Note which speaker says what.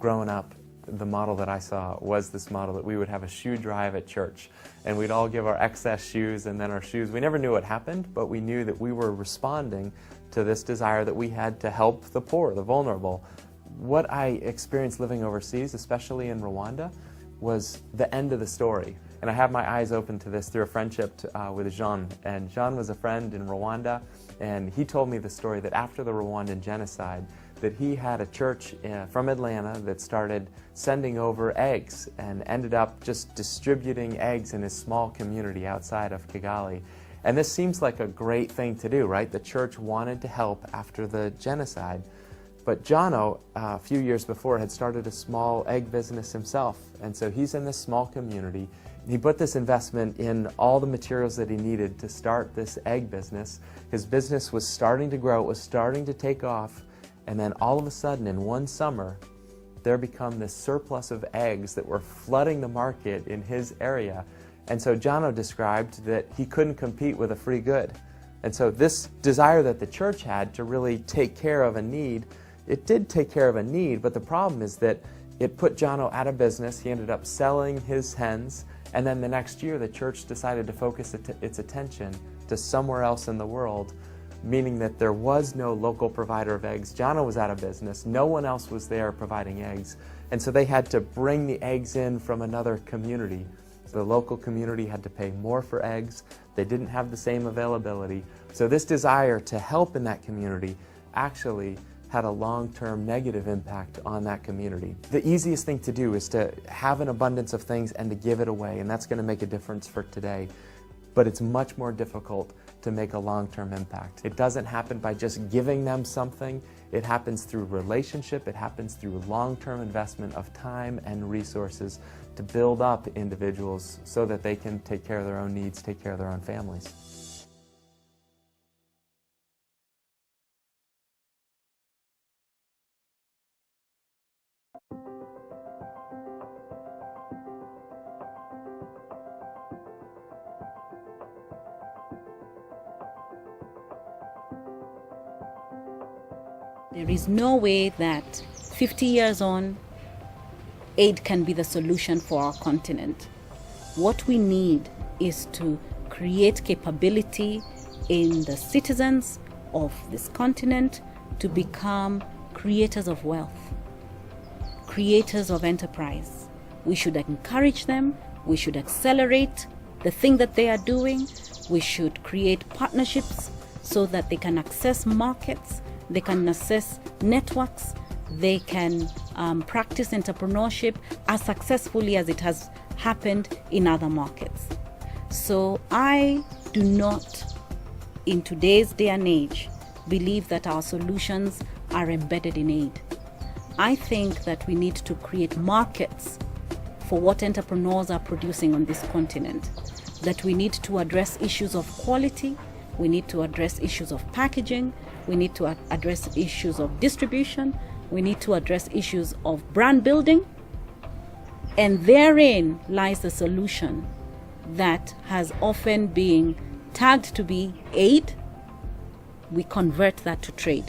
Speaker 1: growing up, the model that I saw was this model that we would have a shoe drive at church, and we'd all give our excess shoes and then our shoes. We never knew what happened, but we knew that we were responding to this desire that we had to help the poor, the vulnerable. What I experienced living overseas, especially in Rwanda, was the end of the story. And I have my eyes open to this through a friendship with Jean. And Jean was a friend in Rwanda, and he told me the story that after the Rwandan genocide, that he had a church from Atlanta that started sending over eggs and ended up just distributing eggs in his small community outside of Kigali. And this seems like a great thing to do, right? The church wanted to help after the genocide. But Jono, a few years before, had started a small egg business himself. And so he's in this small community. He put this investment in all the materials that he needed to start this egg business. His business was starting to grow, it was starting to take off. And then all of a sudden, in one summer, there become this surplus of eggs that were flooding the market in his area. And so Jono described that he couldn't compete with a free good. And so this desire that the church had to really take care of a need, it did take care of a need, but the problem is that it put Jono out of business. He ended up selling his hens, and then the next year the church decided to focus its attention to somewhere else in the world, meaning that there was no local provider of eggs. Jono was out of business. No one else was there providing eggs. And so they had to bring the eggs in from another community. So the local community had to pay more for eggs. They didn't have the same availability. So this desire to help in that community actually had a long-term negative impact on that community. The easiest thing to do is to have an abundance of things and to give it away, and that's going to make a difference for today. But it's much more difficult to make a long-term impact. It doesn't happen by just giving them something. It happens through relationship. It happens through long-term investment of time and resources to build up individuals so that they can take care of their own needs, take care of their own families.
Speaker 2: There is no way that 50 years on, aid can be the solution for our continent. What we need is to create capability in the citizens of this continent to become creators of wealth, creators of enterprise. We should encourage them, we should accelerate the thing that they are doing, we should create partnerships so that they can access markets, they can access networks, they can practice entrepreneurship as successfully as it has happened in other markets. So I do not, in today's day and age, believe that our solutions are embedded in aid. I think that we need to create markets for what entrepreneurs are producing on this continent, that we need to address issues of quality, we need to address issues of packaging, we need to address issues of distribution, we need to address issues of brand building, and therein lies the solution that has often been tagged to be aid. We convert that to trade.